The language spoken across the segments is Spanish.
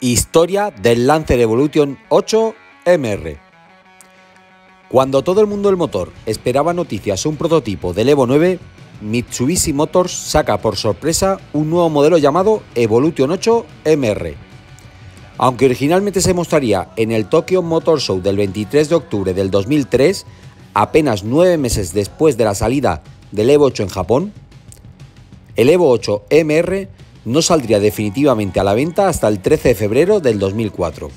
Historia del Lancer Evolution 8 MR. Cuando todo el mundo del motor esperaba noticias o un prototipo del Evo 9, Mitsubishi Motors saca por sorpresa un nuevo modelo llamado Evolution 8 MR. Aunque originalmente se mostraría en el Tokyo Motor Show del 23 de octubre del 2003, apenas 9 meses después de la salida del Evo 8 en Japón, el Evo 8 MR no saldría definitivamente a la venta hasta el 13 de febrero del 2004.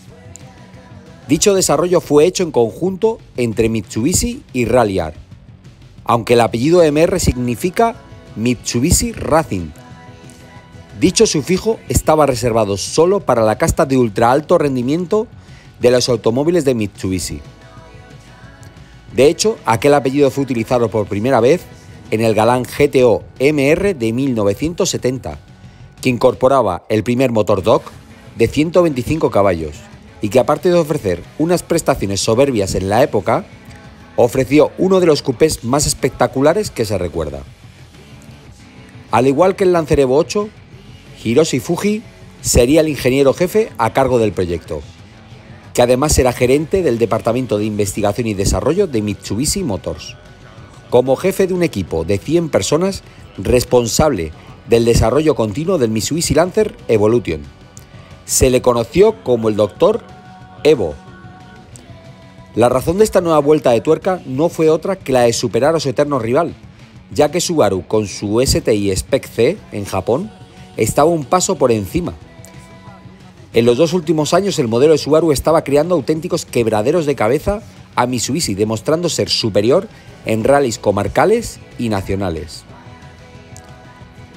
Dicho desarrollo fue hecho en conjunto entre Mitsubishi y Ralliart, aunque el apellido MR significa Mitsubishi Racing. Dicho sufijo estaba reservado solo para la casta de ultra alto rendimiento de los automóviles de Mitsubishi. De hecho, aquel apellido fue utilizado por primera vez en el Galant GTO MR de 1970, que incorporaba el primer motor DOC de 125 caballos y que, aparte de ofrecer unas prestaciones soberbias en la época, ofreció uno de los coupés más espectaculares que se recuerda. Al igual que el Lancer Evo 8, Hiroshi Fuji sería el ingeniero jefe a cargo del proyecto, que además era gerente del Departamento de Investigación y Desarrollo de Mitsubishi Motors, como jefe de un equipo de 100 personas responsable del desarrollo continuo del Mitsubishi Lancer Evolution. Se le conoció como el Dr. Evo. La razón de esta nueva vuelta de tuerca no fue otra que la de superar a su eterno rival, ya que Subaru con su STI Spec C en Japón estaba un paso por encima. En los 2 últimos años el modelo de Subaru estaba creando auténticos quebraderos de cabeza a Mitsubishi, demostrando ser superior en rallies comarcales y nacionales.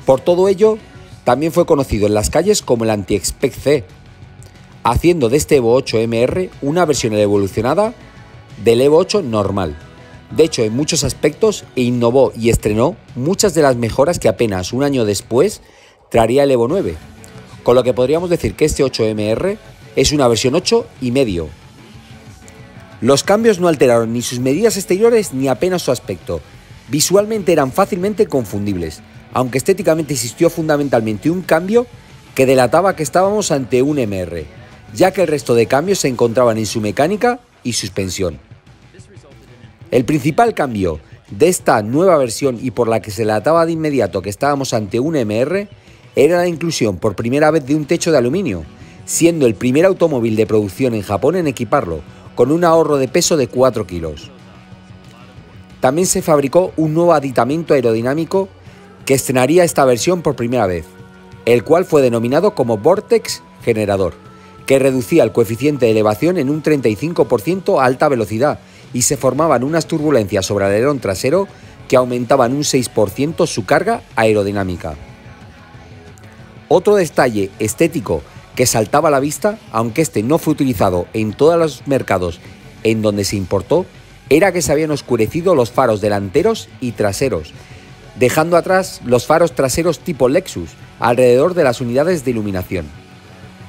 Por todo ello, también fue conocido en las calles como el Anti-Spec C, haciendo de este Evo 8 MR una versión evolucionada del Evo 8 normal. De hecho, en muchos aspectos innovó y estrenó muchas de las mejoras que apenas un año después traería el Evo 9, con lo que podríamos decir que este 8 MR es una versión 8 y medio. Los cambios no alteraron ni sus medidas exteriores ni apenas su aspecto. Visualmente eran fácilmente confundibles, aunque estéticamente existió fundamentalmente un cambio que delataba que estábamos ante un MR, ya que el resto de cambios se encontraban en su mecánica y suspensión. El principal cambio de esta nueva versión, y por la que se delataba de inmediato que estábamos ante un MR, era la inclusión por primera vez de un techo de aluminio, siendo el primer automóvil de producción en Japón en equiparlo, con un ahorro de peso de 4 kilos. También se fabricó un nuevo aditamento aerodinámico que estrenaría esta versión por primera vez, el cual fue denominado como Vortex Generador, que reducía el coeficiente de elevación en un 35% a alta velocidad y se formaban unas turbulencias sobre el alerón trasero que aumentaban un 6% su carga aerodinámica. Otro detalle estético que saltaba a la vista, aunque este no fue utilizado en todos los mercados en donde se importó, era que se habían oscurecido los faros delanteros y traseros, dejando atrás los faros traseros tipo Lexus alrededor de las unidades de iluminación,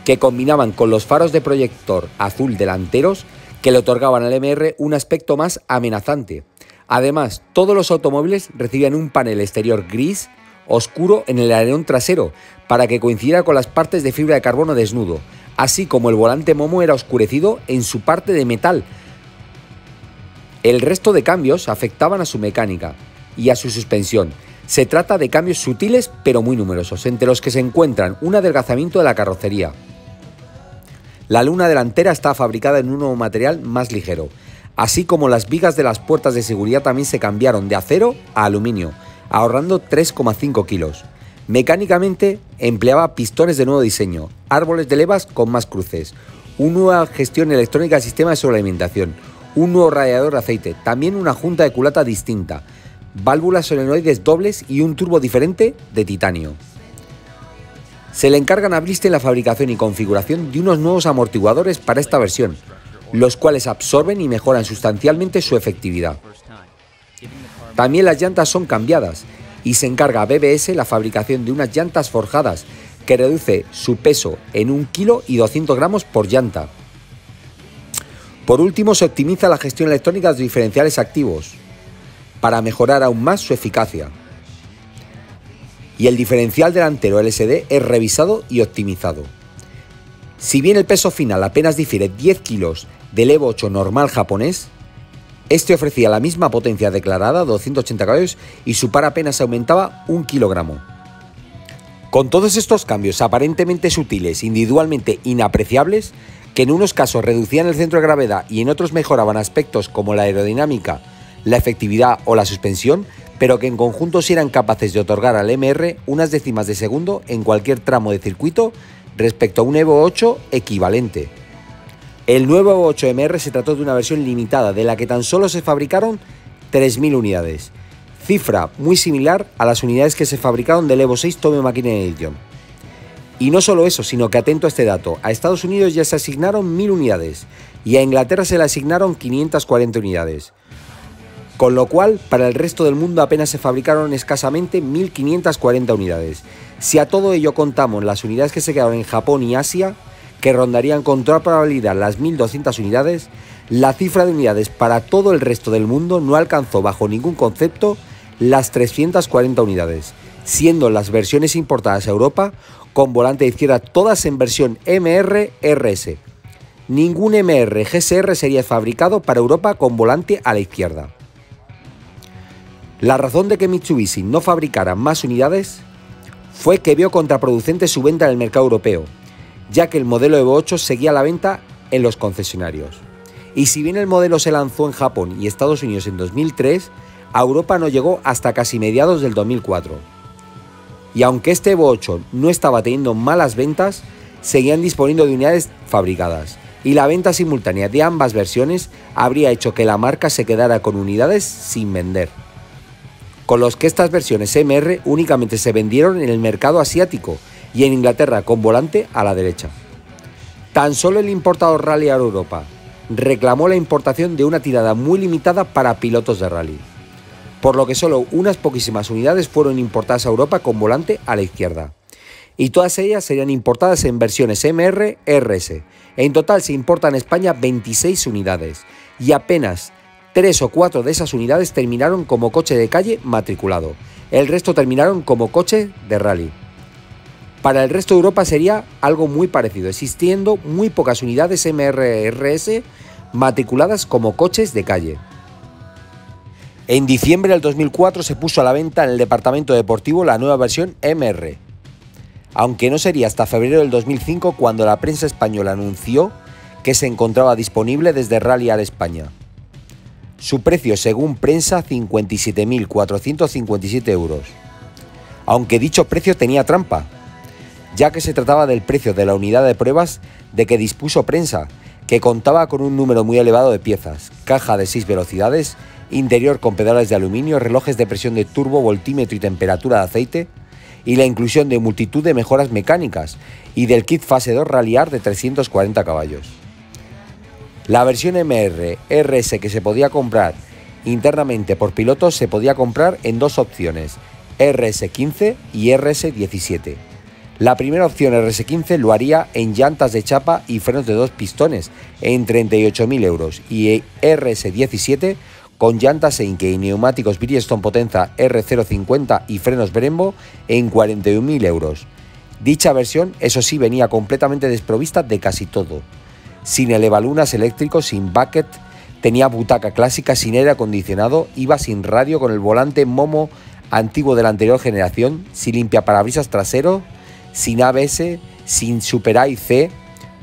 que combinaban con los faros de proyector azul delanteros que le otorgaban al MR un aspecto más amenazante. Además, todos los automóviles recibían un panel exterior gris oscuro en el alerón trasero para que coincidiera con las partes de fibra de carbono desnudo, así como el volante Momo era oscurecido en su parte de metal. El resto de cambios afectaban a su mecánica y a su suspensión. Se trata de cambios sutiles pero muy numerosos, entre los que se encuentran un adelgazamiento de la carrocería. La luna delantera está fabricada en un nuevo material más ligero, así como las vigas de las puertas de seguridad también se cambiaron de acero a aluminio, ahorrando 3,5 kilos. Mecánicamente empleaba pistones de nuevo diseño, árboles de levas con más cruces, una nueva gestión electrónica del sistema de sobrealimentación, un nuevo radiador de aceite, también una junta de culata distinta, válvulas solenoides dobles y un turbo diferente de titanio. Se le encargan a Bristol la fabricación y configuración de unos nuevos amortiguadores para esta versión, los cuales absorben y mejoran sustancialmente su efectividad. También las llantas son cambiadas y se encarga a BBS la fabricación de unas llantas forjadas que reduce su peso en 1 kg y 200 gramos por llanta. Por último, se optimiza la gestión electrónica de los diferenciales activos para mejorar aún más su eficacia. Y el diferencial delantero LSD es revisado y optimizado. Si bien el peso final apenas difiere 10 kilos del Evo 8 normal japonés, este ofrecía la misma potencia declarada, 280 caballos, y su par apenas aumentaba 1 kilogramo. Con todos estos cambios aparentemente sutiles, individualmente inapreciables, que en unos casos reducían el centro de gravedad y en otros mejoraban aspectos como la aerodinámica, la efectividad o la suspensión, pero que en conjunto sí eran capaces de otorgar al MR unas décimas de segundo en cualquier tramo de circuito respecto a un Evo 8 equivalente. El nuevo Evo 8 MR se trató de una versión limitada de la que tan solo se fabricaron 3.000 unidades, cifra muy similar a las unidades que se fabricaron del Evo 6 Tome Machine Edition. Y no solo eso, sino que atento a este dato, a Estados Unidos ya se asignaron 1.000 unidades y a Inglaterra se le asignaron 540 unidades. Con lo cual, para el resto del mundo apenas se fabricaron escasamente 1.540 unidades. Si a todo ello contamos las unidades que se quedaron en Japón y Asia, que rondarían con toda probabilidad las 1.200 unidades, la cifra de unidades para todo el resto del mundo no alcanzó bajo ningún concepto las 340 unidades, siendo las versiones importadas a Europa con volante de izquierda todas en versión MR-RS. Ningún MR-GSR sería fabricado para Europa con volante a la izquierda. La razón de que Mitsubishi no fabricara más unidades fue que vio contraproducente su venta en el mercado europeo, ya que el modelo Evo 8 seguía a la venta en los concesionarios. Y si bien el modelo se lanzó en Japón y Estados Unidos en 2003, a Europa no llegó hasta casi mediados del 2004. Y aunque este Evo 8 no estaba teniendo malas ventas, seguían disponiendo de unidades fabricadas, y la venta simultánea de ambas versiones habría hecho que la marca se quedara con unidades sin vender, con los que estas versiones MR únicamente se vendieron en el mercado asiático y en Inglaterra con volante a la derecha. Tan solo el importador Rally Aero Europa reclamó la importación de una tirada muy limitada para pilotos de rally, por lo que solo unas poquísimas unidades fueron importadas a Europa con volante a la izquierda, y todas ellas serían importadas en versiones MR-RS. En total se importan a España 26 unidades, y apenas 3 o 4 de esas unidades terminaron como coche de calle matriculado, el resto terminaron como coche de rally. Para el resto de Europa sería algo muy parecido, existiendo muy pocas unidades MR-RS matriculadas como coches de calle. En diciembre del 2004 se puso a la venta en el departamento deportivo la nueva versión MR, aunque no sería hasta febrero del 2005 cuando la prensa española anunció que se encontraba disponible desde Rally Air España. Su precio, según prensa, 57.457 euros, aunque dicho precio tenía trampa, ya que se trataba del precio de la unidad de pruebas de que dispuso prensa, que contaba con un número muy elevado de piezas, caja de 6 velocidades, interior con pedales de aluminio, relojes de presión de turbo, voltímetro y temperatura de aceite, y la inclusión de multitud de mejoras mecánicas y del kit fase 2 Rally Art de 340 caballos. La versión MR-RS que se podía comprar internamente por pilotos se podía comprar en dos opciones, RS15 y RS17. La primera opción, RS15, lo haría en llantas de chapa y frenos de 2 pistones en 38.000 euros, y RS17 con llantas Enkei y neumáticos Bridgestone Potenza R050 y frenos Brembo en 41.000 euros. Dicha versión, eso sí, venía completamente desprovista de casi todo, sin elevalunas eléctricos, sin bucket, tenía butaca clásica sin aire acondicionado, iba sin radio con el volante Momo antiguo de la anterior generación, sin limpiaparabrisas trasero, sin ABS, sin Super A y C,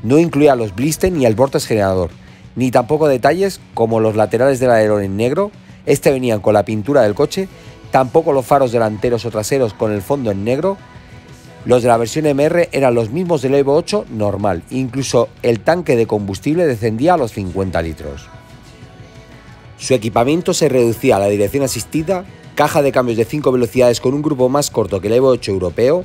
no incluía los blister ni el vortex generador, ni tampoco detalles como los laterales del alerón en negro, venían con la pintura del coche, tampoco los faros delanteros o traseros con el fondo en negro. Los de la versión MR eran los mismos del Evo 8 normal, incluso el tanque de combustible descendía a los 50 litros. Su equipamiento se reducía a la dirección asistida, caja de cambios de 5 velocidades con un grupo más corto que el Evo 8 europeo,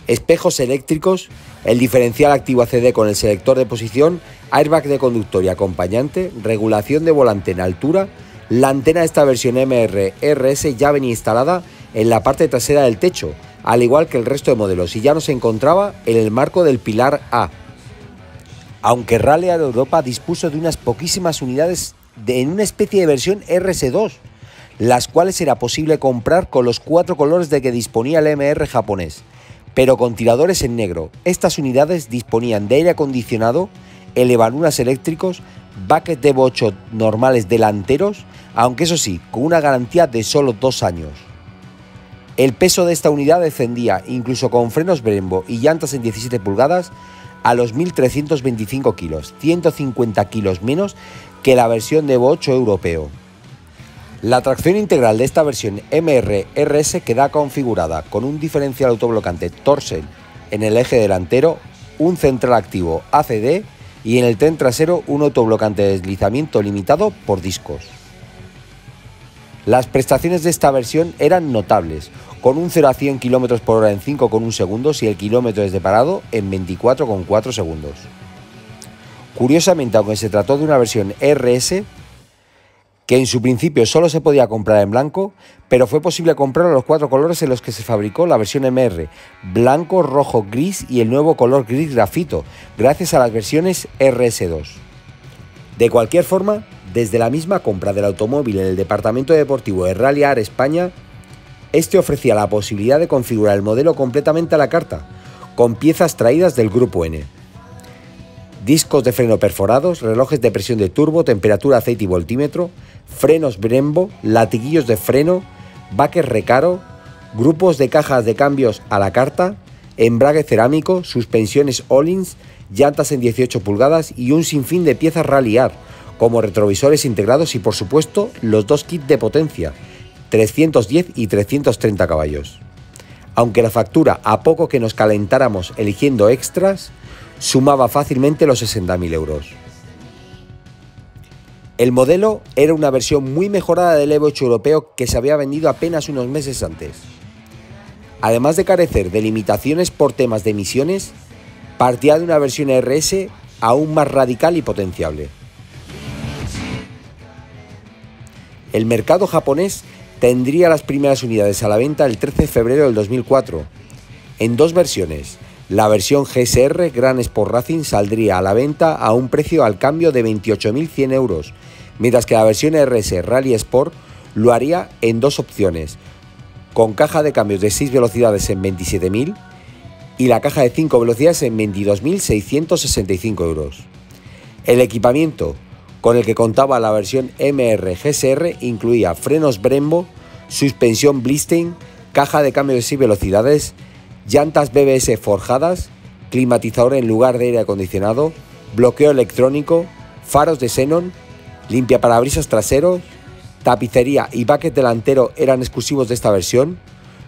espejos eléctricos, el diferencial activo ACD con el selector de posición, airbag de conductor y acompañante, regulación de volante en altura. La antena de esta versión MR-RS ya venía instalada en la parte trasera del techo, al igual que el resto de modelos, y ya no se encontraba en el marco del pilar A. Aunque Rally Aero Europa dispuso de unas poquísimas unidades en una especie de versión RS2, las cuales era posible comprar con los 4 colores de que disponía el MR japonés, pero con tiradores en negro. Estas unidades disponían de aire acondicionado, elevalunas eléctricos, buckets de Evo 8 normales delanteros, aunque eso sí, con una garantía de solo 2 años. El peso de esta unidad descendía, incluso con frenos Brembo y llantas en 17 pulgadas, a los 1.325 kilos, 150 kilos menos que la versión de Evo 8 europeo. La tracción integral de esta versión MR-RS queda configurada con un diferencial autoblocante Torsen en el eje delantero, un central activo ACD y en el tren trasero un autoblocante de deslizamiento limitado por discos. Las prestaciones de esta versión eran notables, con un 0 a 100 km por hora en 5,1 segundos y el kilómetro desde parado en 24,4 segundos. Curiosamente, aunque se trató de una versión RS, que en su principio solo se podía comprar en blanco, pero fue posible comprarlo en los 4 colores en los que se fabricó la versión MR, blanco, rojo, gris y el nuevo color gris grafito, gracias a las versiones RS2. De cualquier forma, desde la misma compra del automóvil en el departamento deportivo de Rally Art España, este ofrecía la posibilidad de configurar el modelo completamente a la carta, con piezas traídas del Grupo N. Discos de freno perforados, relojes de presión de turbo, temperatura, aceite y voltímetro, frenos Brembo, latiguillos de freno, buckets Recaro, grupos de cajas de cambios a la carta, embrague cerámico, suspensiones Öhlins, llantas en 18 pulgadas y un sinfín de piezas Rally Art, como retrovisores integrados y por supuesto los 2 kits de potencia, 310 y 330 caballos. Aunque la factura, a poco que nos calentáramos eligiendo extras, sumaba fácilmente los 60.000 euros. El modelo era una versión muy mejorada del Evo 8 europeo que se había vendido apenas unos meses antes. Además de carecer de limitaciones por temas de emisiones, partía de una versión RS aún más radical y potenciable. El mercado japonés tendría las primeras unidades a la venta el 13 de febrero del 2004, en 2 versiones. La versión GSR Grand Sport Racing saldría a la venta a un precio al cambio de 28.100 euros, mientras que la versión RS Rally Sport lo haría en 2 opciones, con caja de cambios de 6 velocidades en 27.000 y la caja de 5 velocidades en 22.665 euros. El equipamiento con el que contaba la versión MR GSR incluía frenos Brembo, suspensión Blistein, caja de cambio de 6 velocidades, llantas BBS forjadas, climatizador en lugar de aire acondicionado, bloqueo electrónico, faros de xenón, limpiaparabrisas traseros, tapicería y bucket delantero eran exclusivos de esta versión.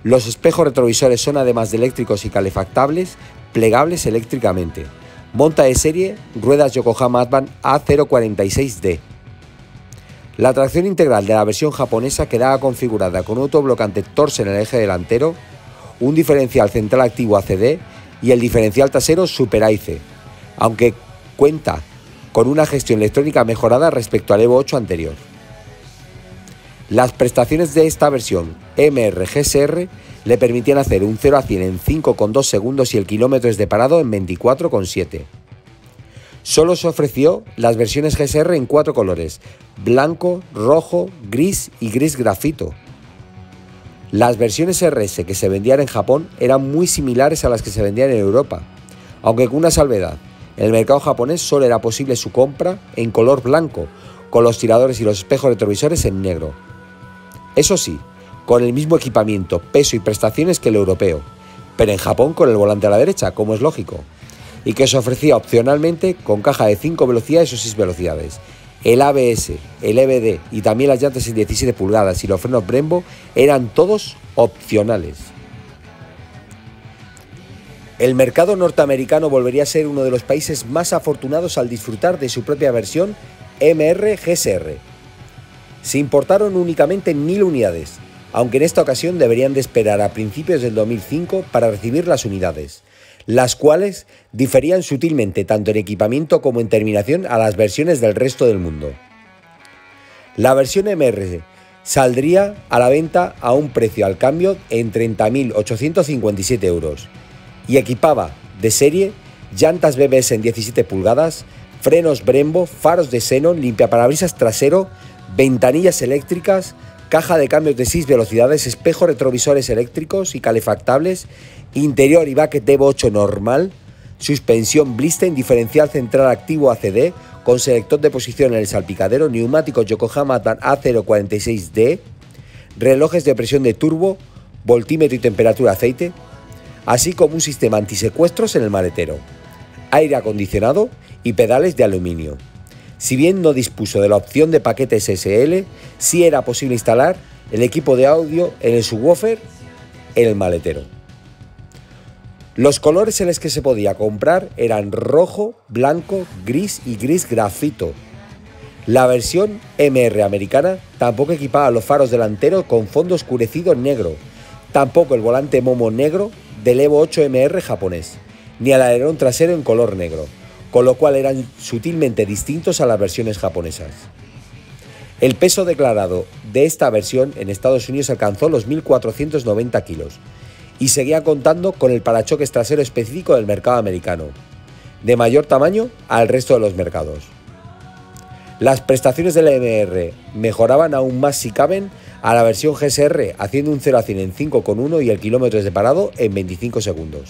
Los espejos retrovisores son, además de eléctricos y calefactables, plegables eléctricamente. Monta de serie, ruedas Yokohama Advan A046D. La tracción integral de la versión japonesa quedaba configurada con un autoblocante Torsen en el eje delantero, un diferencial central activo ACD y el diferencial trasero Super AIC, aunque cuenta con una gestión electrónica mejorada respecto al Evo 8 anterior. Las prestaciones de esta versión MR GSR le permitían hacer un 0 a 100 en 5,2 segundos y el kilómetro desde parado en 24,7. Solo se ofreció las versiones GSR en 4 colores: blanco, rojo, gris y gris grafito. Las versiones RS que se vendían en Japón eran muy similares a las que se vendían en Europa, aunque con una salvedad: en el mercado japonés solo era posible su compra en color blanco, con los tiradores y los espejos retrovisores en negro. Eso sí, con el mismo equipamiento, peso y prestaciones que el europeo, pero en Japón con el volante a la derecha, como es lógico, y que se ofrecía opcionalmente con caja de 5 velocidades o 6 velocidades. El ABS, el EBD y también las llantas en 17 pulgadas y los frenos Brembo eran todos opcionales. El mercado norteamericano volvería a ser uno de los países más afortunados al disfrutar de su propia versión MR GSR. Se importaron únicamente 1.000 unidades, aunque en esta ocasión deberían de esperar a principios del 2005 para recibir las unidades, las cuales diferían sutilmente tanto en equipamiento como en terminación a las versiones del resto del mundo. La versión MR saldría a la venta a un precio al cambio en 30.857 euros y equipaba de serie llantas BBS en 17 pulgadas, frenos Brembo, faros de xenón, limpiaparabrisas trasero, ventanillas eléctricas, caja de cambios de 6 velocidades, espejos retrovisores eléctricos y calefactables, interior y bucket Evo 8 normal, suspensión Blisten, diferencial central activo ACD, con selector de posición en el salpicadero, neumáticos Yokohama A046D, relojes de presión de turbo, voltímetro y temperatura de aceite, así como un sistema antisecuestros en el maletero, aire acondicionado y pedales de aluminio. Si bien no dispuso de la opción de paquete SSL, sí era posible instalar el equipo de audio en el subwoofer en el maletero. Los colores en los que se podía comprar eran rojo, blanco, gris y gris grafito. La versión MR americana tampoco equipaba los faros delanteros con fondo oscurecido negro, tampoco el volante Momo negro del Evo 8 MR japonés, ni el alerón trasero en color negro, con lo cual eran sutilmente distintos a las versiones japonesas. El peso declarado de esta versión en Estados Unidos alcanzó los 1.490 kilos y seguía contando con el parachoques trasero específico del mercado americano, de mayor tamaño al resto de los mercados. Las prestaciones de la MR mejoraban aún más si caben a la versión GSR, haciendo un 0 a 100 en 5,1 y el kilómetros de parado en 25 segundos.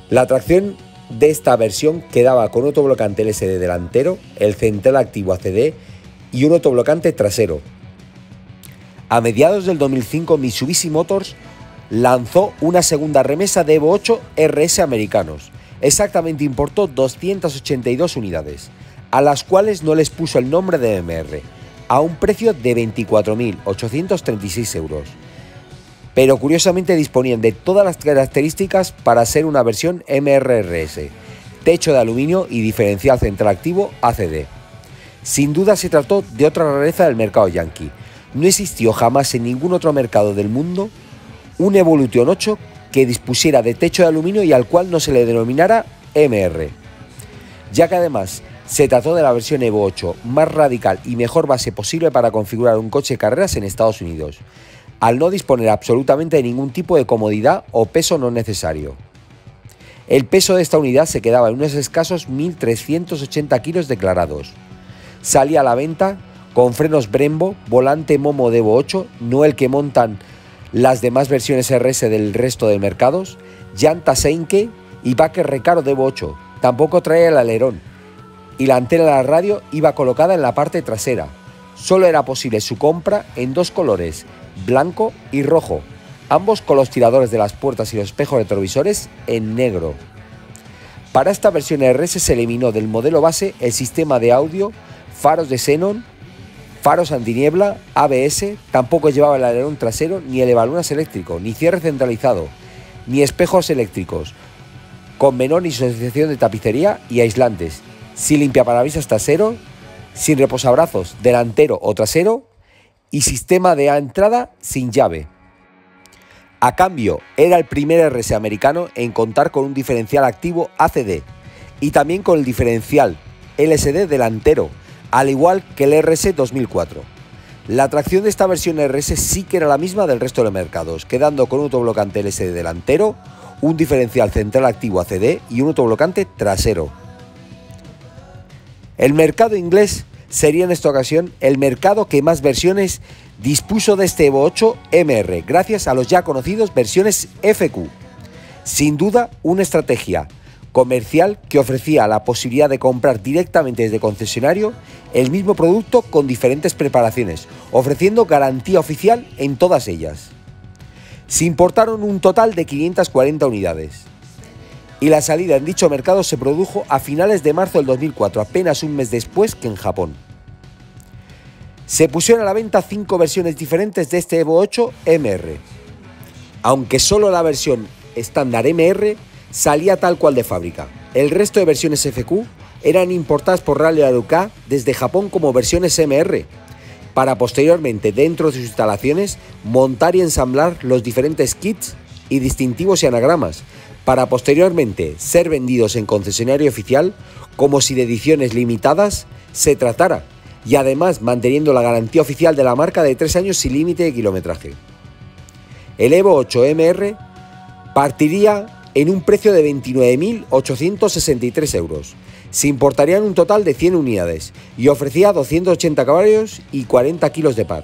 La tracción de esta versión quedaba con un autoblocante LSD delantero, el central activo ACD y un autoblocante trasero. A mediados del 2005, Mitsubishi Motors lanzó una segunda remesa de Evo 8 RS americanos. Exactamente importó 282 unidades, a las cuales no les puso el nombre de MR, a un precio de 24.836 euros. Pero curiosamente disponían de todas las características para ser una versión MRRS, techo de aluminio y diferencial central activo ACD. Sin duda se trató de otra rareza del mercado yankee. No existió jamás en ningún otro mercado del mundo un Evolution 8 que dispusiera de techo de aluminio y al cual no se le denominara MR, ya que además se trató de la versión Evo 8 más radical y mejor base posible para configurar un coche de carreras en Estados Unidos, al no disponer absolutamente de ningún tipo de comodidad o peso no necesario. El peso de esta unidad se quedaba en unos escasos 1.380 kilos declarados. Salía a la venta con frenos Brembo, volante Momo de Evo 8, no el que montan las demás versiones RS del resto de mercados, llantas Heinke y backer Recaro de Evo 8. Tampoco traía el alerón y la antena de la radio iba colocada en la parte trasera. Solo era posible su compra en dos colores, blanco y rojo, ambos con los tiradores de las puertas y los espejos retrovisores en negro. Para esta versión RS se eliminó del modelo base el sistema de audio, faros de xenón, faros antiniebla, ABS, tampoco llevaba el alerón trasero, ni el evalunas eléctrico, ni cierre centralizado, ni espejos eléctricos, con menor insonorización de tapicería y aislantes, sin limpiaparabrisas trasero, sin reposabrazos delantero o trasero y sistema de entrada sin llave. A cambio, era el primer RS americano en contar con un diferencial activo ACD y también con el diferencial LSD delantero, al igual que el RS 2004. La tracción de esta versión RS sí que era la misma del resto de los mercados, quedando con un autoblocante LSD delantero, un diferencial central activo ACD y un autoblocante trasero. El mercado inglés sería en esta ocasión el mercado que más versiones dispuso de este Evo 8 MR, gracias a los ya conocidos versiones FQ. Sin duda, una estrategia comercial que ofrecía la posibilidad de comprar directamente desde concesionario el mismo producto con diferentes preparaciones, ofreciendo garantía oficial en todas ellas. Se importaron un total de 540 unidades y la salida en dicho mercado se produjo a finales de marzo del 2004, apenas un mes después que en Japón. Se pusieron a la venta 5 versiones diferentes de este Evo 8 MR, aunque solo la versión estándar MR salía tal cual de fábrica. El resto de versiones FQ eran importadas por Rally Aruka desde Japón como versiones MR, para posteriormente dentro de sus instalaciones montar y ensamblar los diferentes kits y distintivos y anagramas, para posteriormente ser vendidos en concesionario oficial como si de ediciones limitadas se tratara, y además manteniendo la garantía oficial de la marca de 3 años sin límite de kilometraje. El Evo 8 MR partiría en un precio de 29.863 euros. Se importarían un total de 100 unidades y ofrecía 280 caballos y 40 kilos de par.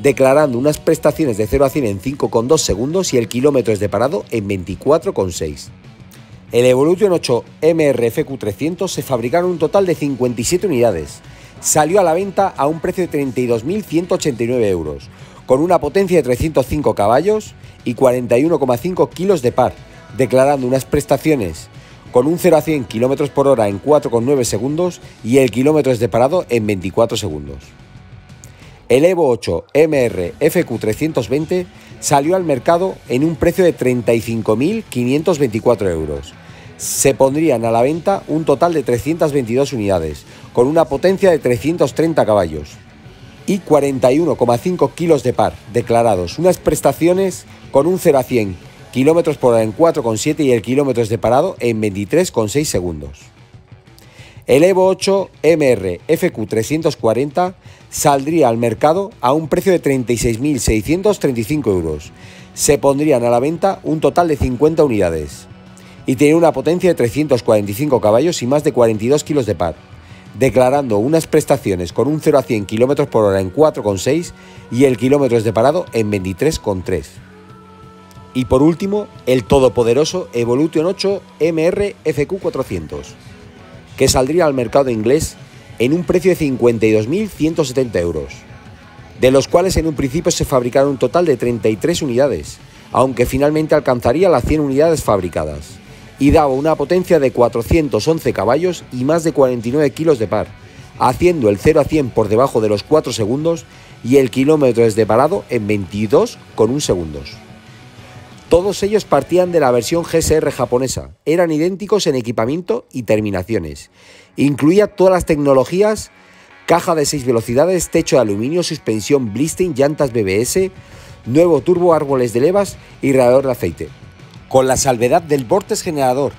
declarando unas prestaciones de 0 a 100 en 5,2 segundos y el kilómetros de parado en 24,6. El Evolution 8 MR FQ300 se fabricaron un total de 57 unidades. Salió a la venta a un precio de 32.189 euros, con una potencia de 305 caballos y 41,5 kilos de par, declarando unas prestaciones con un 0 a 100 km por hora en 4,9 segundos y el kilómetros de parado en 24 segundos. El Evo 8 MR FQ320 salió al mercado en un precio de 35.524 euros. Se pondrían a la venta un total de 322 unidades, con una potencia de 330 caballos y 41,5 kilos de par, declarados unas prestaciones con un 0 a 100 km por hora en 4,7 y el kilómetros de parado en 23,6 segundos. El Evo 8 MR FQ340 saldría al mercado a un precio de 36.635 euros. Se pondrían a la venta un total de 50 unidades y tiene una potencia de 345 caballos y más de 42 kilos de par, declarando unas prestaciones con un 0 a 100 km por hora en 4,6 y el kilómetros de parado en 23,3. Y por último, el todopoderoso Evolution 8 MR FQ400, que saldría al mercado inglés en un precio de 52.170 euros, de los cuales en un principio se fabricaron un total de 33 unidades, aunque finalmente alcanzaría las 100 unidades fabricadas, y daba una potencia de 411 caballos y más de 49 kilos de par, haciendo el 0 a 100 por debajo de los 4 segundos y el kilómetros de parado en 22,1 segundos. Todos ellos partían de la versión GSR japonesa, eran idénticos en equipamiento y terminaciones. Incluía todas las tecnologías, caja de 6 velocidades, techo de aluminio, suspensión Blissting, llantas BBS, nuevo turbo, árboles de levas y radiador de aceite. Con la salvedad del Vortex generador,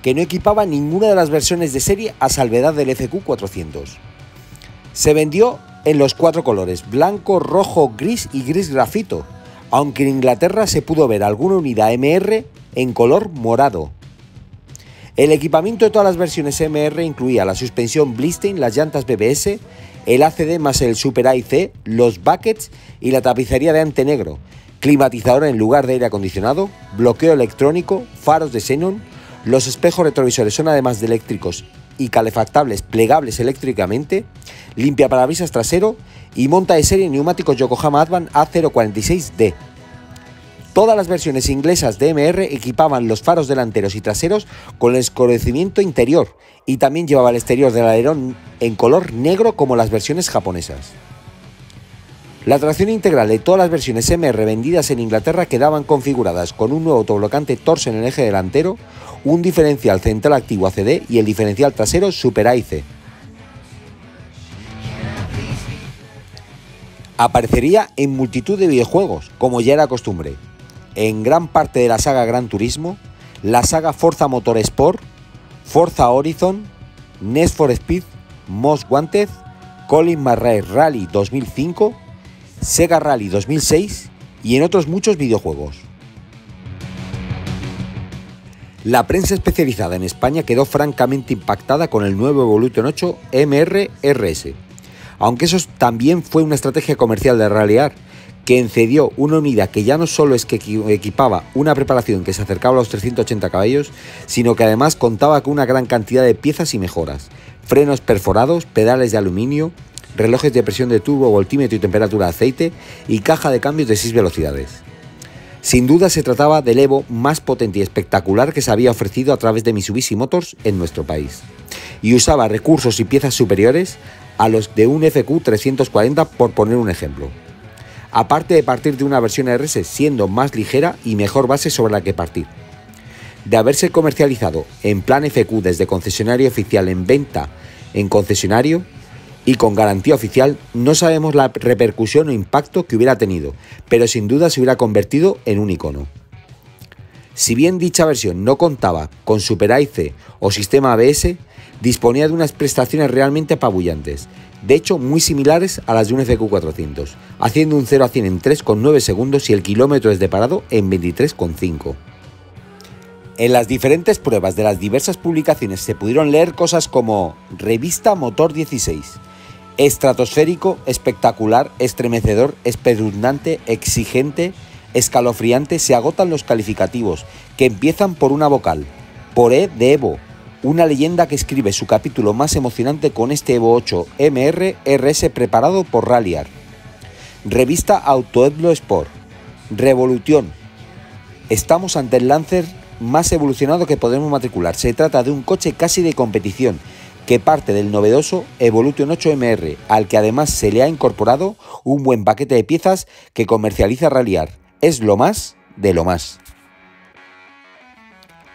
que no equipaba ninguna de las versiones de serie a salvedad del FQ400. Se vendió en los 4 colores, blanco, rojo, gris y gris grafito, aunque en Inglaterra se pudo ver alguna unidad MR en color morado. El equipamiento de todas las versiones MR incluía la suspensión Blissting, las llantas BBS, el ACD más el Super AC, los buckets y la tapicería de ante negro, climatizador en lugar de aire acondicionado, bloqueo electrónico, faros de xenón, los espejos retrovisores son además de eléctricos y calefactables plegables eléctricamente, limpiaparabrisas trasero y monta de serie neumáticos Yokohama Advan A046D. Todas las versiones inglesas de MR equipaban los faros delanteros y traseros con el escurecimiento interior y también llevaba el exterior del alerón en color negro como las versiones japonesas. La tracción integral de todas las versiones MR vendidas en Inglaterra quedaban configuradas con un nuevo autoblocante torso en el eje delantero, un diferencial central activo ACD y el diferencial trasero Super AIC. Aparecería en multitud de videojuegos, como ya era costumbre, en gran parte de la saga Gran Turismo, la saga Forza Motorsport, Forza Horizon, Need for Speed, Most Wanted, Colin McRae Rally 2005, Sega Rally 2006 y en otros muchos videojuegos. La prensa especializada en España quedó francamente impactada con el nuevo Evolution 8 MR RS, aunque eso también fue una estrategia comercial de Rallyar, que encedió una unidad que ya no solo es que equipaba una preparación que se acercaba a los 380 caballos, sino que además contaba con una gran cantidad de piezas y mejoras, frenos perforados, pedales de aluminio, relojes de presión de turbo, voltímetro y temperatura de aceite y caja de cambios de 6 velocidades. Sin duda se trataba del Evo más potente y espectacular que se había ofrecido a través de Mitsubishi Motors en nuestro país, y usaba recursos y piezas superiores a los de un FQ340 por poner un ejemplo. Aparte de partir de una versión RS siendo más ligera y mejor base sobre la que partir. De haberse comercializado en plan FQ desde concesionario oficial en venta en concesionario y con garantía oficial, no sabemos la repercusión o impacto que hubiera tenido, pero sin duda se hubiera convertido en un icono. Si bien dicha versión no contaba con Super AIC o sistema ABS, disponía de unas prestaciones realmente apabullantes, de hecho muy similares a las de un FQ400, haciendo un 0 a 100 en 3,9 segundos y el kilómetros de parado en 23,5. En las diferentes pruebas de las diversas publicaciones se pudieron leer cosas como Revista Motor 16, Estratosférico, espectacular, estremecedor, espeluznante, exigente, escalofriante, se agotan los calificativos, que empiezan por una vocal, por E de Evo, una leyenda que escribe su capítulo más emocionante con este Evo 8 MR RS preparado por Rallyar. Revista Autoedlo Sport. Revolution. Estamos ante el Lancer más evolucionado que podemos matricular. Se trata de un coche casi de competición, que parte del novedoso Evolution 8 MR, al que además se le ha incorporado un buen paquete de piezas que comercializa Rallyar. Es lo más de lo más.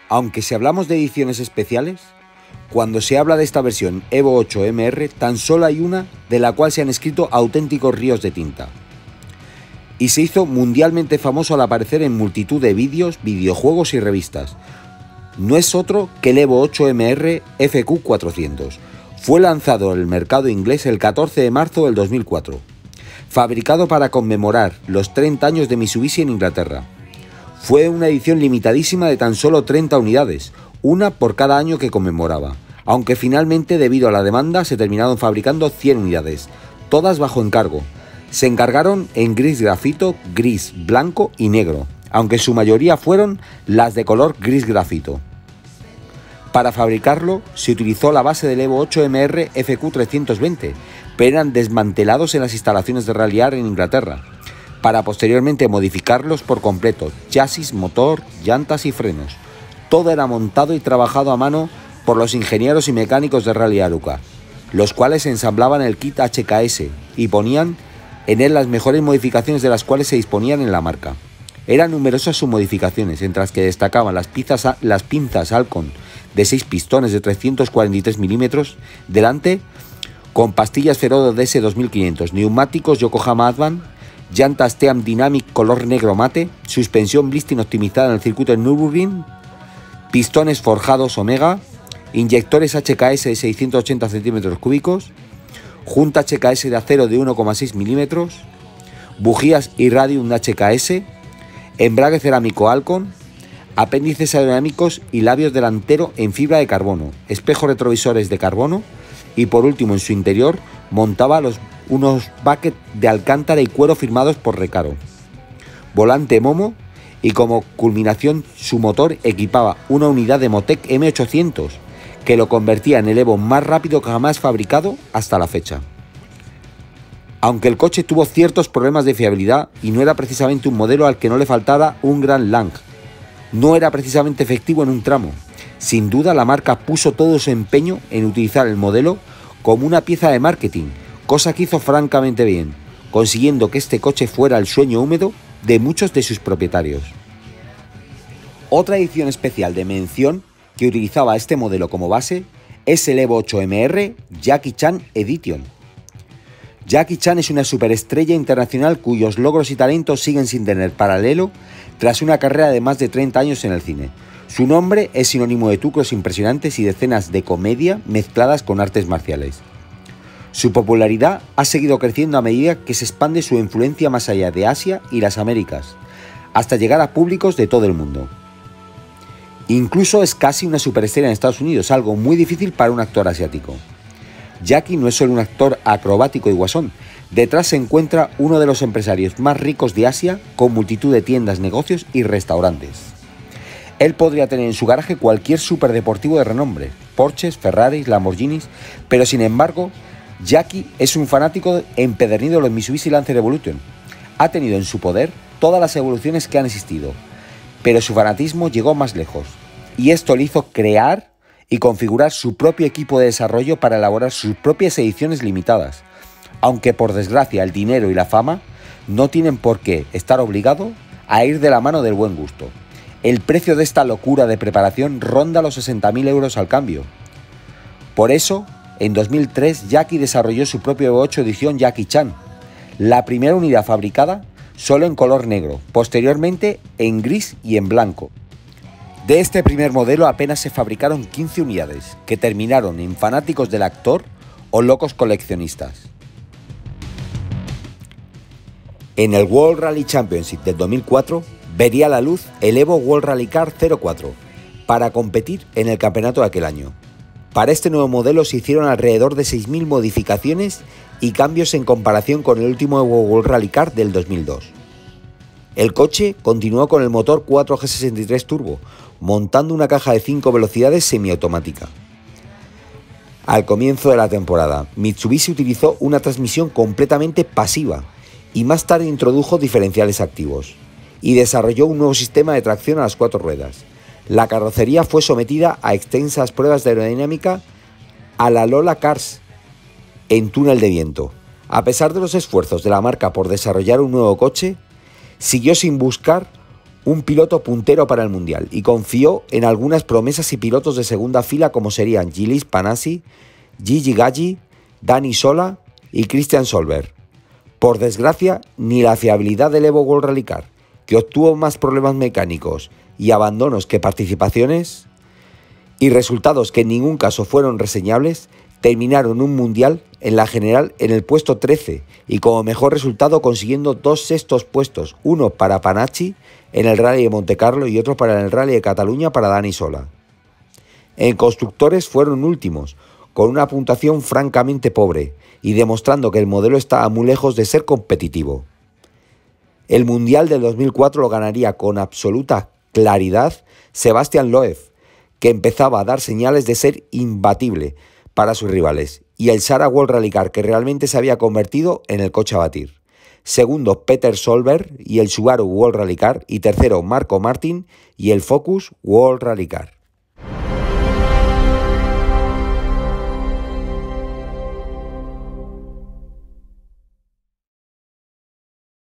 Aunque si hablamos de ediciones especiales, cuando se habla de esta versión Evo 8 MR, tan solo hay una de la cual se han escrito auténticos ríos de tinta. Y se hizo mundialmente famoso al aparecer en multitud de vídeos, videojuegos y revistas. No es otro que el Evo 8 MR FQ400. Fue lanzado en el mercado inglés el 14 de marzo del 2004. Fabricado para conmemorar los 30 años de Mitsubishi en Inglaterra. Fue una edición limitadísima de tan solo 30 unidades, una por cada año que conmemoraba, aunque finalmente debido a la demanda se terminaron fabricando 100 unidades, todas bajo encargo. Se encargaron en gris grafito, gris, blanco y negro, aunque su mayoría fueron las de color gris grafito. Para fabricarlo se utilizó la base del Evo 8 MR FQ320, pero eran desmantelados en las instalaciones de Rallyar en Inglaterra, para posteriormente modificarlos por completo, chasis, motor, llantas y frenos. Todo era montado y trabajado a mano por los ingenieros y mecánicos de Rallyar UK, los cuales ensamblaban el kit HKS y ponían en él las mejores modificaciones de las cuales se disponían en la marca. Eran numerosas sus modificaciones, entre las que destacaban las pinzas Alcon de 6 pistones de 343 milímetros delante, con pastillas Ferodo DS 2500, neumáticos Yokohama Advan, llantas Team Dynamic color negro mate, suspensión Blistin optimizada en el circuito de Nürburgring, pistones forjados Omega, inyectores HKS de 680 centímetros cúbicos, junta HKS de acero de 1,6 milímetros, bujías Irradium HKS, embrague cerámico Alcon, apéndices aerodinámicos y labios delantero en fibra de carbono, espejos retrovisores de carbono y por último en su interior montaba unos buckets de alcántara y cuero firmados por Recaro, volante Momo y como culminación su motor equipaba una unidad de Motec M800 que lo convertía en el Evo más rápido que jamás fabricado hasta la fecha. Aunque el coche tuvo ciertos problemas de fiabilidad y no era precisamente un modelo al que no le faltara un gran lang, no era precisamente efectivo en un tramo. Sin duda la marca puso todo su empeño en utilizar el modelo como una pieza de marketing, cosa que hizo francamente bien, consiguiendo que este coche fuera el sueño húmedo de muchos de sus propietarios. Otra edición especial de mención que utilizaba este modelo como base es el Evo 8 MR Jackie Chan Edition. Jackie Chan es una superestrella internacional cuyos logros y talentos siguen sin tener paralelo tras una carrera de más de 30 años en el cine. Su nombre es sinónimo de trucos impresionantes y decenas de comedia mezcladas con artes marciales. Su popularidad ha seguido creciendo a medida que se expande su influencia más allá de Asia y las Américas, hasta llegar a públicos de todo el mundo. Incluso es casi una superestrella en Estados Unidos, algo muy difícil para un actor asiático. Jackie no es solo un actor acrobático y guasón, detrás se encuentra uno de los empresarios más ricos de Asia, con multitud de tiendas, negocios y restaurantes. Él podría tener en su garaje cualquier superdeportivo de renombre, Porsches, Ferraris, Lamborghinis, pero sin embargo, Jackie es un fanático empedernido de los Mitsubishi Lancer Evolution. Ha tenido en su poder todas las evoluciones que han existido, pero su fanatismo llegó más lejos, y esto le hizo crear y configurar su propio equipo de desarrollo para elaborar sus propias ediciones limitadas, aunque por desgracia el dinero y la fama no tienen por qué estar obligados a ir de la mano del buen gusto. El precio de esta locura de preparación ronda los 60.000 euros al cambio. Por eso, en 2003 Jackie desarrolló su propio Evo 8 edición Jackie Chan, la primera unidad fabricada solo en color negro, posteriormente en gris y en blanco. De este primer modelo apenas se fabricaron 15 unidades, que terminaron en fanáticos del actor o locos coleccionistas. En el World Rally Championship del 2004 vería la luz el Evo World Rally Car 04 para competir en el campeonato de aquel año. Para este nuevo modelo se hicieron alrededor de 6.000 modificaciones y cambios en comparación con el último World Rally Car del 2002. El coche continuó con el motor 4G63 Turbo, montando una caja de 5 velocidades semiautomática. Al comienzo de la temporada, Mitsubishi utilizó una transmisión completamente pasiva y más tarde introdujo diferenciales activos y desarrolló un nuevo sistema de tracción a las 4 ruedas. La carrocería fue sometida a extensas pruebas de aerodinámica a la Lola Cars en túnel de viento. A pesar de los esfuerzos de la marca por desarrollar un nuevo coche, siguió sin buscar un piloto puntero para el Mundial y confió en algunas promesas y pilotos de segunda fila como serían Gilis Panassi, Gigi Gaggi, Dani Sola y Christian Solberg. Por desgracia, ni la fiabilidad del Evo World Rally Car, que obtuvo más problemas mecánicos y abandonos que participaciones, y resultados que en ningún caso fueron reseñables, terminaron un mundial en la general en el puesto 13 y como mejor resultado consiguiendo 2 sextos puestos, uno para Panacci en el Rally de Montecarlo y otro para el Rally de Cataluña para Dani Sola. En constructores fueron últimos, con una puntuación francamente pobre y demostrando que el modelo estaba muy lejos de ser competitivo. El Mundial del 2004 lo ganaría con absoluta claridad Sebastian Loeb, que empezaba a dar señales de ser imbatible para sus rivales, y el Sara World Rally Car, que realmente se había convertido en el coche a batir. Segundo, Peter Solberg y el Subaru World Rally Car, y tercero, Marco Martin y el Focus World Rally Car.